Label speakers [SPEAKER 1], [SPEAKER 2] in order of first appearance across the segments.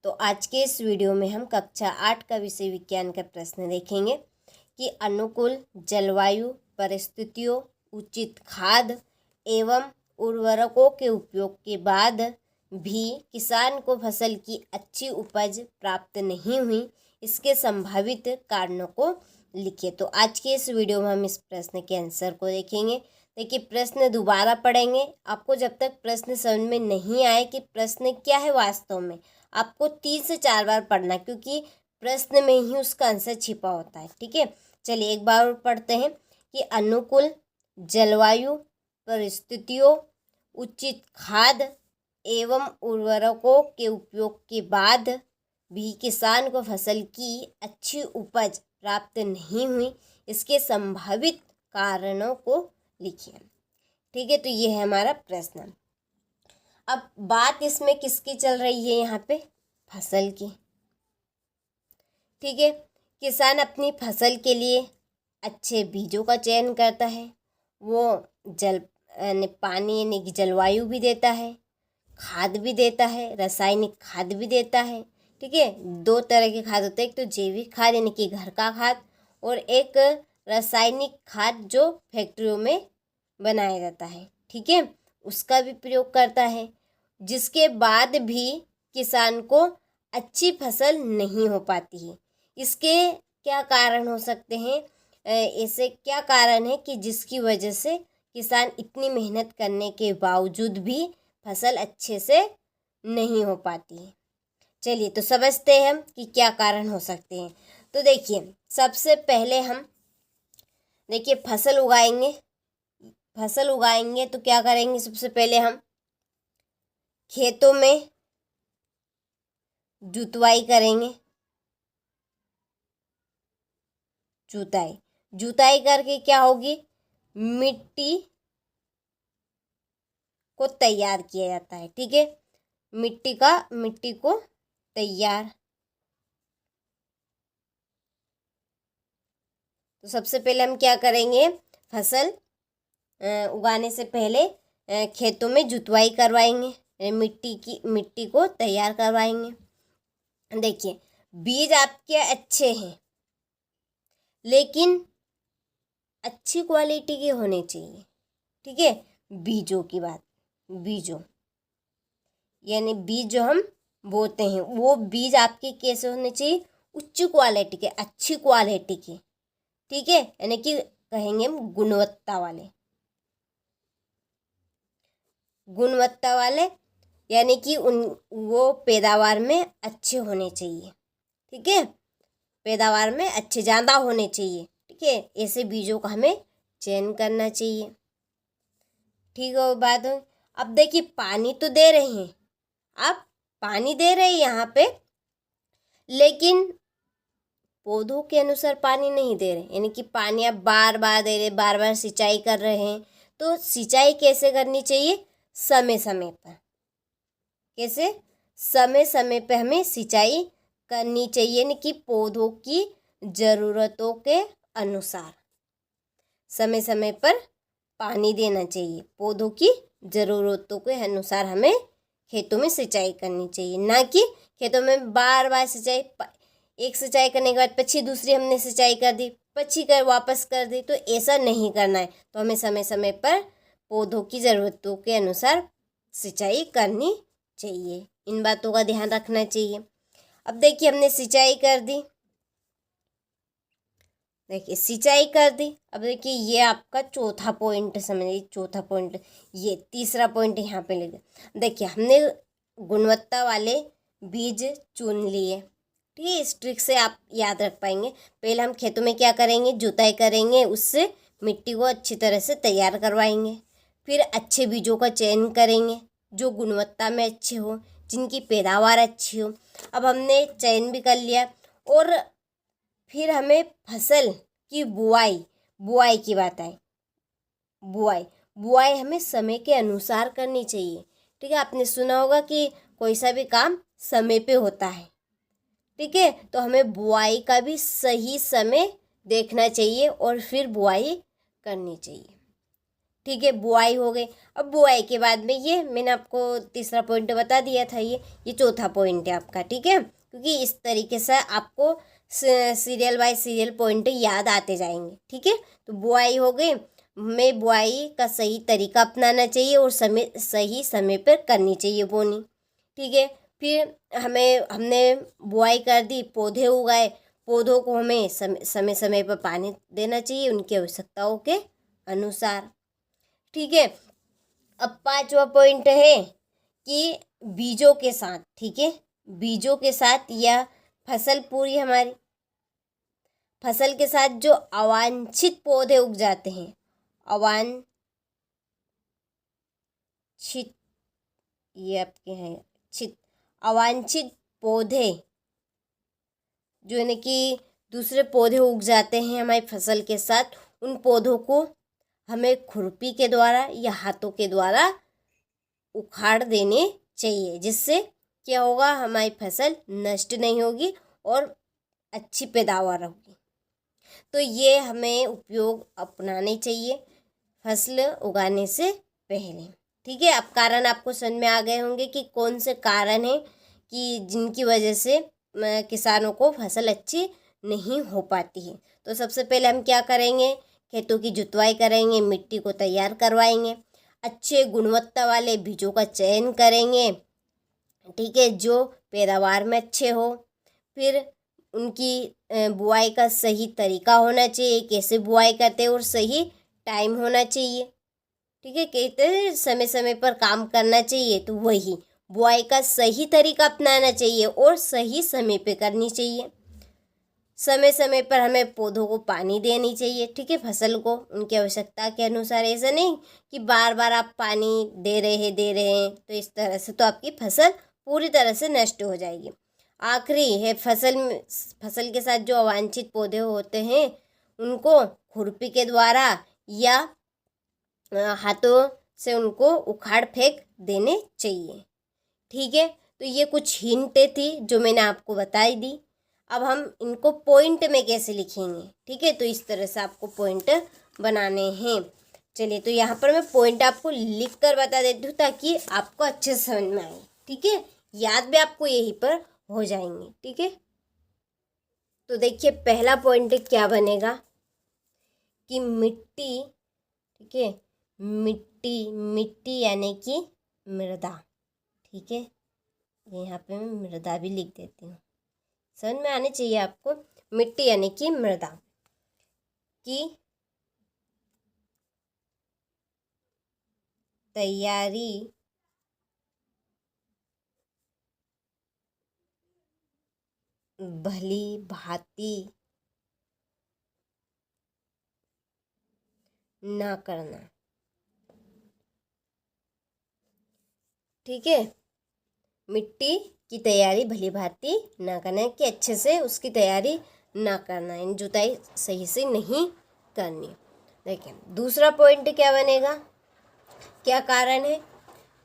[SPEAKER 1] तो आज के इस वीडियो में हम कक्षा 8 का विषय विज्ञान का प्रश्न देखेंगे कि अनुकूल जलवायु परिस्थितियों, उचित खाद एवं उर्वरकों के उपयोग के बाद भी किसान को फसल की अच्छी उपज प्राप्त नहीं हुई, इसके संभावित कारणों को लिखिए। तो आज के इस वीडियो में हम इस प्रश्न के आंसर को देखेंगे। देखिए, प्रश्न दोबारा पढ़ेंगे। आपको जब तक प्रश्न समझ में नहीं आए कि प्रश्न क्या है वास्तव में, आपको 3 से 4 बार पढ़ना, क्योंकि प्रश्न में ही उसका आंसर छिपा होता है। ठीक है, चलिए एक बार और पढ़ते हैं कि अनुकूल जलवायु परिस्थितियों, उचित खाद एवं उर्वरकों के उपयोग के बाद भी किसान को फसल की अच्छी उपज प्राप्त नहीं हुई, इसके संभावित कारणों को लिखिए। ठीक है, तो ये है हमारा प्रश्न। अब बात इसमें किसकी चल रही है? यहाँ पे फसल की। ठीक है, किसान अपनी फसल के लिए अच्छे बीजों का चयन करता है, वो पानी यानी कि जलवायु भी देता है, खाद भी देता है, रासायनिक खाद भी देता है। ठीक है, 2 तरह के खाद होते हैं, एक तो जैविक खाद यानी कि घर का खाद, और एक रासायनिक खाद जो फैक्ट्रियों में बनाया जाता है। ठीक है, उसका भी प्रयोग करता है, जिसके बाद भी किसान को अच्छी फसल नहीं हो पाती है। इसके क्या कारण हो सकते हैं? ऐसे क्या कारण है कि जिसकी वजह से किसान इतनी मेहनत करने के बावजूद भी फसल अच्छे से नहीं हो पाती है। चलिए तो समझते हैं हम कि क्या कारण हो सकते हैं। तो देखिए, सबसे पहले हम फसल उगाएंगे तो क्या करेंगे? सबसे पहले हम खेतों में जुताई करेंगे। जुताई करके क्या होगी? मिट्टी को तैयार किया जाता है। ठीक है, मिट्टी को तैयार। तो सबसे पहले हम क्या करेंगे? फसल उगाने से पहले खेतों में जुताई करवाएंगे, मिट्टी को तैयार करवाएंगे। देखिए, बीज आपके अच्छे हैं, लेकिन अच्छी क्वालिटी के होने चाहिए। ठीक है, बीजों यानी बीज जो हम बोते हैं, वो बीज आपके कैसे होने चाहिए? उच्च क्वालिटी के, अच्छी क्वालिटी के। ठीक है, यानी कि कहेंगे हम गुणवत्ता वाले, यानी कि वो पैदावार में अच्छे होने चाहिए। ठीक है, पैदावार में अच्छे ज़्यादा होने चाहिए। ठीक है, ऐसे बीजों का हमें चयन करना चाहिए। ठीक है, वो बात हो। अब देखिए, पानी तो दे रहे हैं, आप पानी दे रहे हैं यहाँ पे, लेकिन पौधों के अनुसार पानी नहीं दे रहे, यानी कि पानी आप बार बार दे रहे, बार बार सिंचाई कर रहे हैं। तो सिंचाई कैसे करनी चाहिए? समय समय पर। कैसे? समय समय पर हमें सिंचाई करनी चाहिए, यानी कि पौधों की ज़रूरतों के अनुसार समय समय पर पानी देना चाहिए। पौधों की ज़रूरतों के अनुसार हमें खेतों में सिंचाई करनी चाहिए, ना कि खेतों में बार बार सिंचाई, एक सिंचाई करने के बाद पछी दूसरी हमने सिंचाई कर दी, पछी कर वापस कर दी। तो ऐसा नहीं करना है। तो हमें समय समय पर पौधों की ज़रूरतों के अनुसार सिंचाई करनी चाहिए। इन बातों का ध्यान रखना चाहिए। अब देखिए, हमने सिंचाई कर दी। अब देखिए, ये आपका चौथा पॉइंट समझिए। चौथा पॉइंट, ये तीसरा पॉइंट यहाँ पे लिख। देखिए, हमने गुणवत्ता वाले बीज चुन लिए। ठीक है, इस ट्रिक से आप याद रख पाएंगे। पहले हम खेतों में क्या करेंगे? जुताई करेंगे, उससे मिट्टी को अच्छी तरह से तैयार करवाएंगे। फिर अच्छे बीजों का चयन करेंगे, जो गुणवत्ता में अच्छे हो, जिनकी पैदावार अच्छी हो। अब हमने चयन भी कर लिया, और फिर हमें फसल की बुआई की बात आई। बुआई हमें समय के अनुसार करनी चाहिए। ठीक है, आपने सुना होगा कि कोई सा भी काम समय पे होता है। ठीक है, तो हमें बुआई का भी सही समय देखना चाहिए और फिर बुआई करनी चाहिए। ठीक है, बुआई हो गई। अब बुआई के बाद में ये मैंने आपको तीसरा पॉइंट बता दिया था, ये चौथा पॉइंट है आपका, ठीक है, क्योंकि इस तरीके से आपको सीरियल बाय सीरियल पॉइंट याद आते जाएंगे, ठीक है। तो बुआई हो गई, हमें बुआई का सही तरीका अपनाना चाहिए और सही समय पर करनी चाहिए बोनी, ठीक है। फिर हमने बुआई कर दी, पौधे उगाए, पौधों को हमें समय समय पर पानी देना चाहिए उनकी आवश्यकताओं के अनुसार, ठीक है। अब पांचवा पॉइंट है कि बीजों के साथ, ठीक है, बीजों के साथ या फसल पूरी हमारी फसल के साथ जो अवांछित पौधे उग जाते हैं, अवांछित, ये आपके हैं अवांछित पौधे जो है कि दूसरे पौधे उग जाते हैं हमारी फसल के साथ, उन पौधों को हमें खुरपी के द्वारा या हाथों के द्वारा उखाड़ देने चाहिए, जिससे क्या होगा, हमारी फसल नष्ट नहीं होगी और अच्छी पैदावार होगी। तो ये हमें उपयोग अपनाने चाहिए फसल उगाने से पहले, ठीक है। अब कारण आपको समझ में आ गए होंगे कि कौन से कारण हैं कि जिनकी वजह से किसानों को फसल अच्छी नहीं हो पाती है। तो सबसे पहले हम क्या करेंगे, खेतों की जुतवाई करेंगे, मिट्टी को तैयार करवाएंगे, अच्छे गुणवत्ता वाले बीजों का चयन करेंगे, ठीक है, जो पैदावार में अच्छे हो। फिर उनकी बुआई का सही तरीका होना चाहिए, कैसे बुआई करते हैं और सही टाइम होना चाहिए, ठीक है, कहते हैं समय समय पर काम करना चाहिए, तो वही बुआई का सही तरीका अपनाना चाहिए और सही समय पे करनी चाहिए। समय समय पर हमें पौधों को पानी देनी चाहिए, ठीक है, फसल को उनकी आवश्यकता के अनुसार। ऐसा नहीं कि बार बार आप पानी दे रहे हैं, तो इस तरह से तो आपकी फसल पूरी तरह से नष्ट हो जाएगी। आखिरी है फसल के साथ जो अवांछित पौधे होते हैं उनको खुरपी के द्वारा या हाथों से उनको उखाड़ फेंक देने चाहिए, ठीक है। तो ये कुछ हिंटें थी जो मैंने आपको बताई दी। अब हम इनको पॉइंट में कैसे लिखेंगे, ठीक है, तो इस तरह से आपको पॉइंट बनाने हैं। चलिए, तो यहाँ पर मैं पॉइंट आपको लिख कर बता देती हूँ ताकि आपको अच्छे से समझ में आए, ठीक है, याद भी आपको यहीं पर हो जाएंगे, ठीक है। तो देखिए, पहला पॉइंट क्या बनेगा कि मिट्टी, ठीक है, मिट्टी यानी कि मृदा, ठीक है, यहाँ पे मैं मृदा भी लिख देती हूँ, समझ में आने चाहिए आपको। मिट्टी यानी कि मृदा की तैयारी भली भांति ना करना, ठीक है, मिट्टी की तैयारी भली भांति ना करना कि अच्छे से उसकी तैयारी ना करना, इन जुताई सही से नहीं करनी। देखिए, दूसरा पॉइंट क्या बनेगा, क्या कारण है,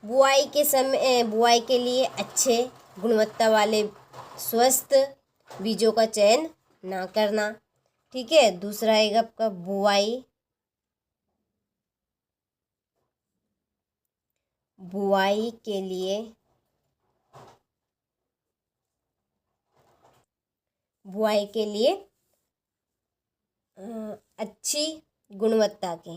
[SPEAKER 1] बुआई के लिए अच्छे गुणवत्ता वाले स्वस्थ बीजों का चयन ना करना, ठीक है। दूसरा आएगा आपका बुआई के लिए अच्छी गुणवत्ता के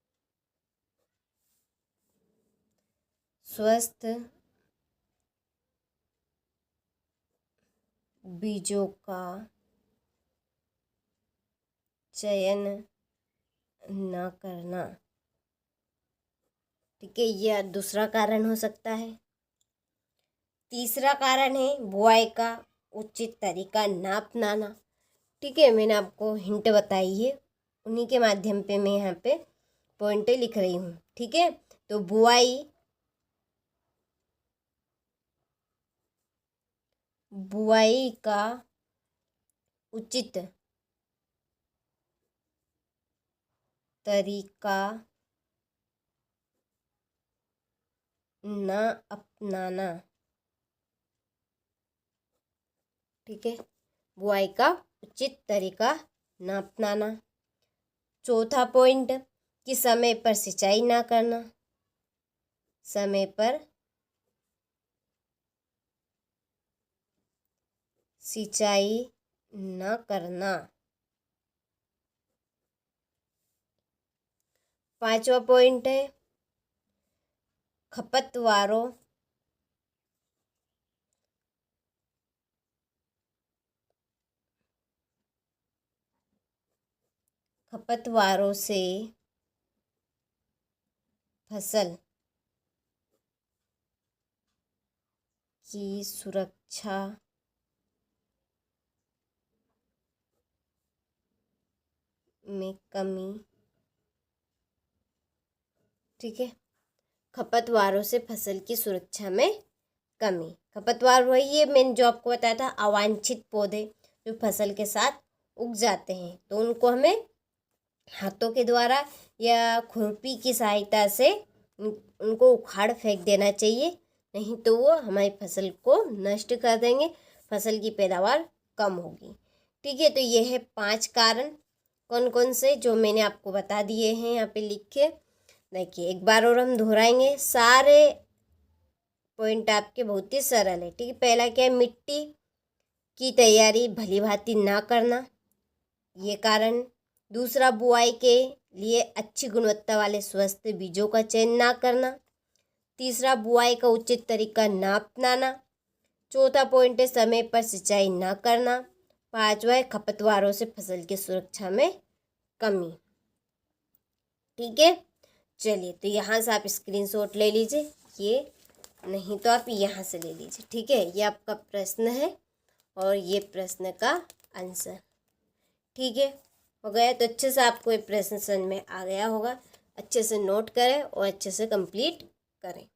[SPEAKER 1] वाले स्वस्थ बीजों का चयन न करना, ठीक है, यह दूसरा कारण हो सकता है। तीसरा कारण है बुआई का उचित तरीका ना अपनाना, ठीक है, मैंने आपको हिंट बताई है, उन्हीं के माध्यम पे मैं यहाँ पे पॉइंट लिख रही हूँ, ठीक है। तो बुआई का उचित तरीका ना अपनाना। ठीक है, बुआई का उचित तरीका ना अपनाना। चौथा पॉइंट कि समय पर सिंचाई ना करना। समय पर सिंचाई न करना। पांचवा पॉइंट है खपतवारों से फसल की सुरक्षा में कमी। ठीक है, खपतवारों से फसल की सुरक्षा में कमी। खपतवार वही है, मैंने जो आपको बताया था, अवांछित पौधे जो फसल के साथ उग जाते हैं, तो उनको हमें हाथों के द्वारा या खुरपी की सहायता से उनको उखाड़ फेंक देना चाहिए, नहीं तो वो हमारी फसल को नष्ट कर देंगे, फसल की पैदावार कम होगी। ठीक है, तो ये है 5 कारण कौन कौन से जो मैंने आपको बता दिए हैं यहाँ पे लिख के। देखिए एक बार और हम दोहराएंगे, सारे पॉइंट आपके बहुत ही सरल है। ठीक है, पहला क्या है, मिट्टी की तैयारी भली भांति ना करना, ये कारण। दूसरा, बुआई के लिए अच्छी गुणवत्ता वाले स्वस्थ बीजों का चयन ना करना। तीसरा, बुआई का उचित तरीका ना अपनाना। चौथा पॉइंट है समय पर सिंचाई ना करना। पांचवा है खपतवारों से फसल की सुरक्षा में कमी। ठीक है, चलिए तो यहाँ से आप स्क्रीनशॉट ले लीजिए, ये नहीं तो आप यहाँ से ले लीजिए। ठीक है, ये आपका प्रश्न है और ये प्रश्न का आंसर। ठीक है, हो गया। तो अच्छे से आपको ये प्रश्न समझ में आ गया होगा, अच्छे से नोट करें और अच्छे से कंप्लीट करें।